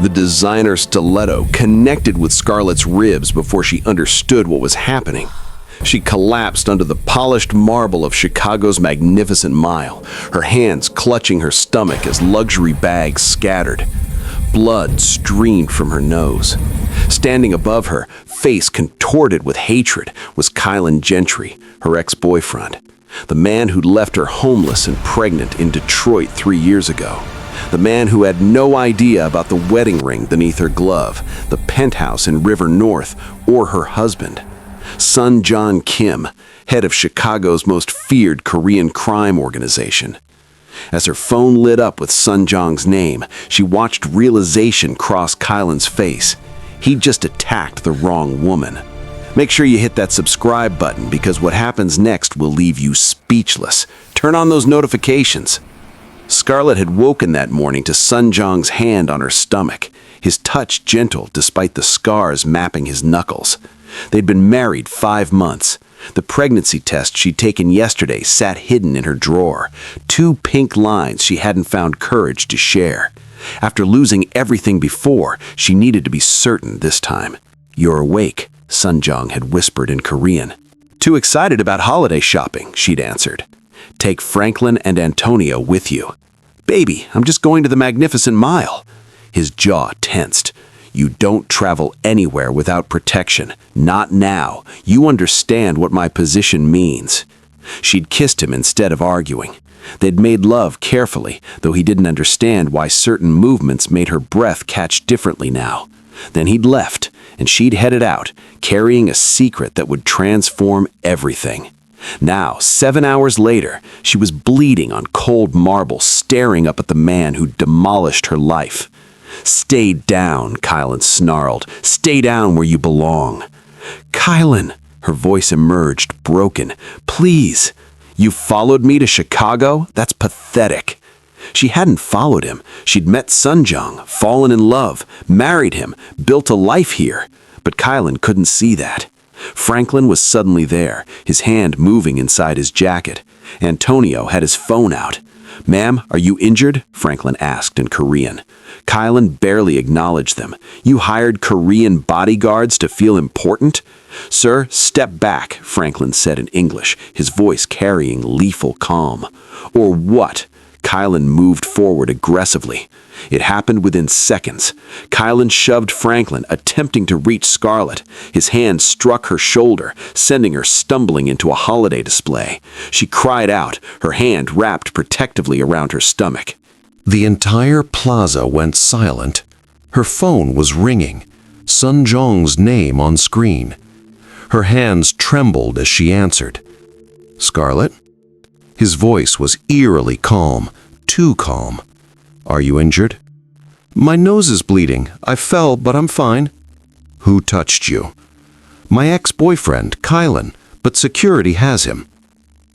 The designer stiletto connected with Scarlet's ribs before she understood what was happening. She collapsed under the polished marble of Chicago's Magnificent Mile, her hands clutching her stomach as luxury bags scattered. Blood streamed from her nose. Standing above her, face contorted with hatred, was Kylin Gentry, her ex-boyfriend. The man who'd left her homeless and pregnant in Detroit 3 years ago. The man who had no idea about the wedding ring beneath her glove, the penthouse in River North, or her husband. Sunjang Kim, head of Chicago's most feared Korean crime organization. As her phone lit up with Sunjang's name, she watched realization cross Kylin's face. He'd just attacked the wrong woman. Make sure you hit that subscribe button because what happens next will leave you speechless. Turn on those notifications. Scarlet had woken that morning to Sunjang's hand on her stomach, his touch gentle despite the scars mapping his knuckles. They'd been married 5 months. The pregnancy test she'd taken yesterday sat hidden in her drawer, 2 pink lines she hadn't found courage to share. After losing everything before, she needed to be certain this time. "You're awake," Sunjang had whispered in Korean. "Too excited about holiday shopping," she'd answered. "Take Franklin and Antonio with you." "Baby, I'm just going to the Magnificent Mile." His jaw tensed. "You don't travel anywhere without protection. Not now. You understand what my position means." She'd kissed him instead of arguing. They'd made love carefully, though he didn't understand why certain movements made her breath catch differently now. Then he'd left, and she'd headed out, carrying a secret that would transform everything. Now, 7 hours later, she was bleeding on cold marble, staring up at the man who'd demolished her life. "Stay down," Kylin snarled. "Stay down where you belong." "Kylin," her voice emerged, broken. "Please. You followed me to Chicago? That's pathetic." She hadn't followed him. She'd met Sunjang, fallen in love, married him, built a life here. But Kylin couldn't see that. Franklin was suddenly there, his hand moving inside his jacket. Antonio had his phone out. "Ma'am, are you injured?" Franklin asked in Korean. Kylin barely acknowledged them. "You hired Korean bodyguards to feel important?" "Sir, step back," Franklin said in English, his voice carrying lethal calm. "Or what?" Kylin moved forward aggressively. It happened within seconds. Kylin shoved Franklin, attempting to reach Scarlet. His hand struck her shoulder, sending her stumbling into a holiday display. She cried out, her hand wrapped protectively around her stomach. The entire plaza went silent. Her phone was ringing, Sunjang's name on screen. Her hands trembled as she answered. "Scarlet?" His voice was eerily calm, too calm. "Are you injured?" "My nose is bleeding. I fell, but I'm fine." "Who touched you?" "My ex-boyfriend, Kylin, but security has him."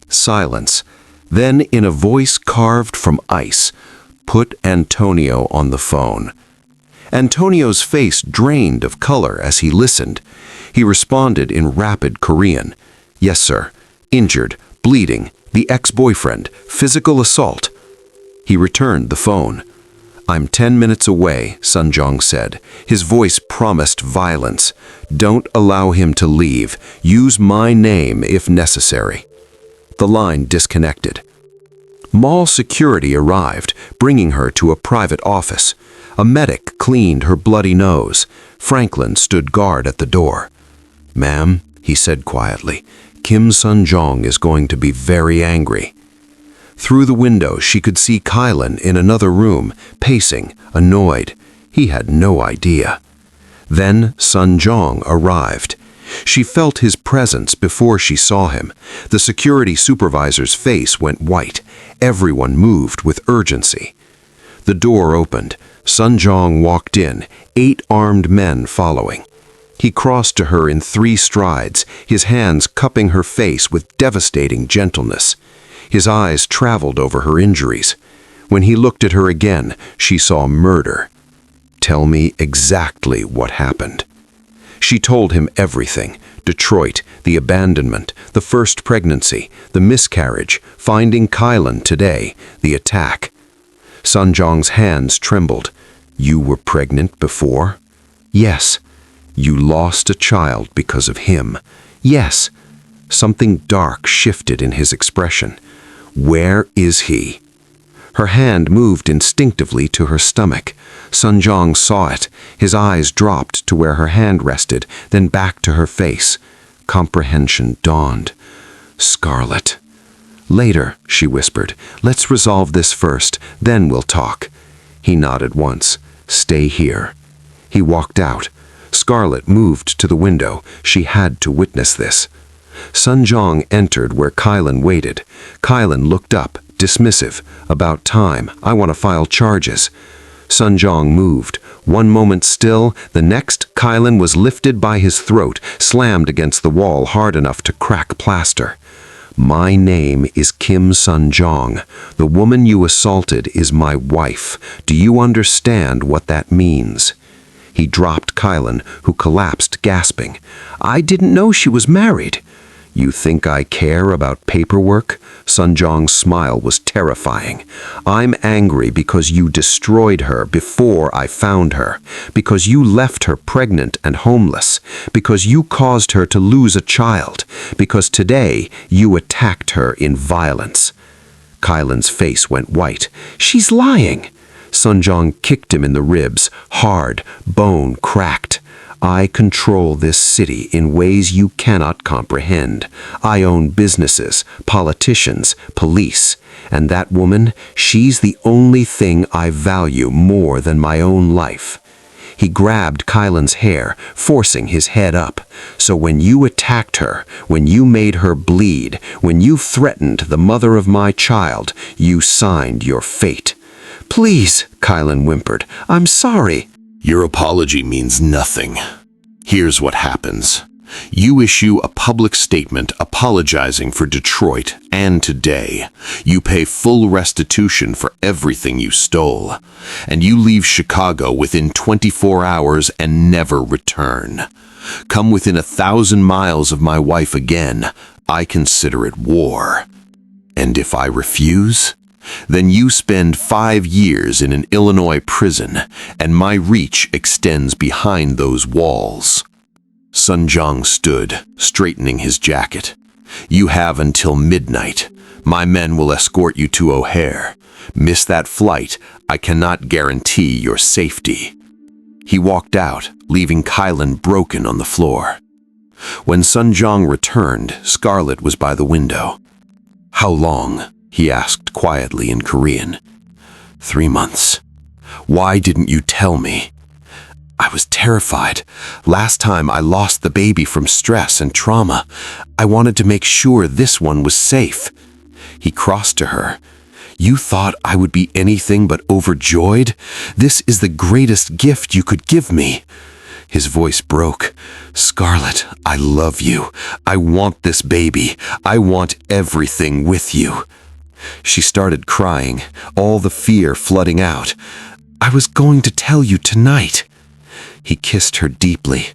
Silence. Then, in a voice carved from ice, "Put Antonio on the phone." Antonio's face drained of color as he listened. He responded in rapid Korean. "Yes, sir. Injured, bleeding, the ex-boyfriend, physical assault." He returned the phone. "I'm 10 minutes away," Sunjang said. His voice promised violence. "Don't allow him to leave. Use my name if necessary." The line disconnected. Mall security arrived, bringing her to a private office. A medic cleaned her bloody nose. Franklin stood guard at the door. "Ma'am," he said quietly, "Kim Sunjang is going to be very angry." Through the window, she could see Kylin in another room, pacing, annoyed. He had no idea. Then Sunjang arrived. She felt his presence before she saw him. The security supervisor's face went white. Everyone moved with urgency. The door opened. Sunjang walked in, 8 armed men following. He crossed to her in 3 strides, his hands cupping her face with devastating gentleness. His eyes traveled over her injuries. When he looked at her again, she saw murder. "Tell me exactly what happened." She told him everything: Detroit, the abandonment, the first pregnancy, the miscarriage, finding Kylin today, the attack. Sunjang's hands trembled. You were pregnant before? Yes. You lost a child because of him? Yes. Something dark shifted in his expression. Where is he? Her hand moved instinctively to her stomach. Sunjang saw it. His eyes dropped to where her hand rested, then back to her face. Comprehension dawned. Scarlet. Later, she whispered. Let's resolve this first, then we'll talk. He nodded once. Stay here. He walked out. Scarlet moved to the window. She had to witness this. Sunjang entered where Kylin waited. Kylin looked up, dismissive. About time. I want to file charges. Sunjang moved. One moment still, the next, Kylin was lifted by his throat, slammed against the wall hard enough to crack plaster. My name is Kim Sunjang. The woman you assaulted is my wife. Do you understand what that means? He dropped Kylin, who collapsed, gasping. I didn't know she was married. You think I care about paperwork? Sunjang's smile was terrifying. I'm angry because you destroyed her before I found her, because you left her pregnant and homeless, because you caused her to lose a child, because today you attacked her in violence. Kylin's face went white. She's lying. Sunjang kicked him in the ribs, hard, bone cracked. I control this city in ways you cannot comprehend. I own businesses, politicians, police. And that woman, she's the only thing I value more than my own life. He grabbed Kylin's hair, forcing his head up. So when you attacked her, when you made her bleed, when you threatened the mother of my child, you signed your fate. Please, Kylin whimpered. I'm sorry. Your apology means nothing. Here's what happens. You issue a public statement apologizing for Detroit, and today you pay full restitution for everything you stole, and you leave Chicago within 24 hours and never return. Come within 1,000 miles of my wife again, I consider it war. And if I refuse, then you spend 5 years in an Illinois prison, and my reach extends behind those walls. Sunjang stood, straightening his jacket. You have until midnight. My men will escort you to O'Hare. Miss that flight, I cannot guarantee your safety. He walked out, leaving Kylin broken on the floor. When Sunjang returned, Scarlet was by the window. How long? He asked quietly in Korean. 3 months. Why didn't you tell me? I was terrified. Last time I lost the baby from stress and trauma. I wanted to make sure this one was safe. He crossed to her. You thought I would be anything but overjoyed? This is the greatest gift you could give me. His voice broke. Scarlet, I love you. I want this baby. I want everything with you. She started crying, all the fear flooding out. I was going to tell you tonight. He kissed her deeply.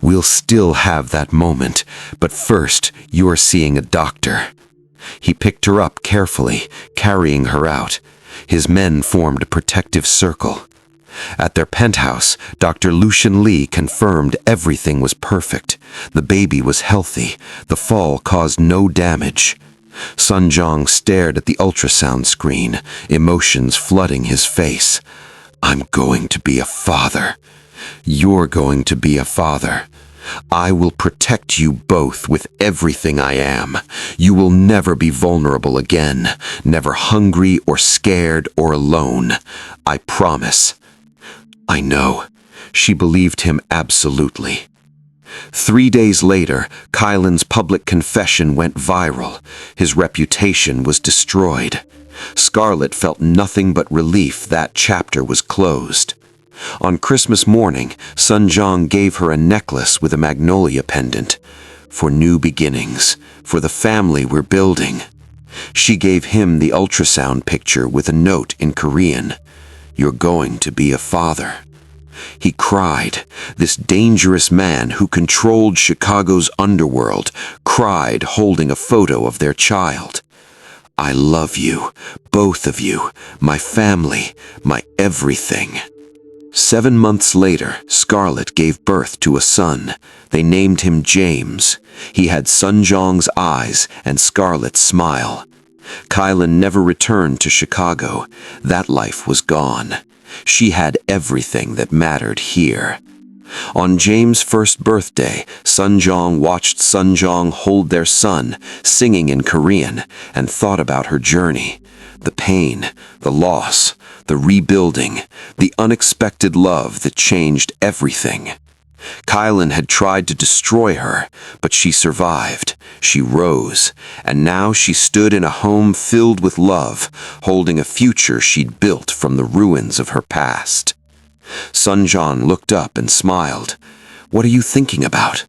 We'll still have that moment, but first you're seeing a doctor. He picked her up carefully, carrying her out. His men formed a protective circle. At their penthouse, Dr. Lucian Lee confirmed everything was perfect. The baby was healthy. The fall caused no damage. Sunjang stared at the ultrasound screen, emotions flooding his face. I'm going to be a father. You're going to be a father. I will protect you both with everything I am. You will never be vulnerable again, never hungry or scared or alone. I promise. I know. She believed him absolutely. 3 days later, Kylin's public confession went viral. His reputation was destroyed. Scarlet felt nothing but relief that chapter was closed. On Christmas morning, Sunjang gave her a necklace with a magnolia pendant. For new beginnings, for the family we're building. She gave him the ultrasound picture with a note in Korean. You're going to be a father. He cried. This dangerous man who controlled Chicago's underworld cried, holding a photo of their child. I love you, both of you, my family, my everything. 7 months later, Scarlet gave birth to a son. They named him James. He had Sunjang's eyes and Scarlet's smile. Kylin never returned to Chicago. That life was gone. She had everything that mattered here. On James' first birthday, Sunjang watched Sunjang hold their son, singing in Korean, and thought about her journey. The pain, the loss, the rebuilding, the unexpected love that changed everything. Kylin had tried to destroy her, but she survived. She rose, and now she stood in a home filled with love, holding a future she'd built from the ruins of her past. Sunjang looked up and smiled. "What are you thinking about?"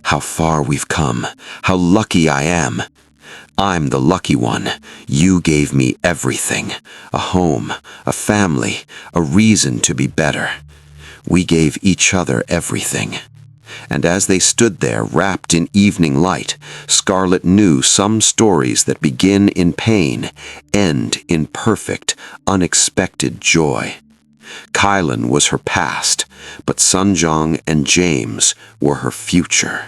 "How far we've come. How lucky I am." "I'm the lucky one. You gave me everything. A home, a family, a reason to be better. We gave each other everything." And as they stood there wrapped in evening light, Scarlet knew some stories that begin in pain, end in perfect, unexpected joy. Kylin was her past, but Sunjang and James were her future.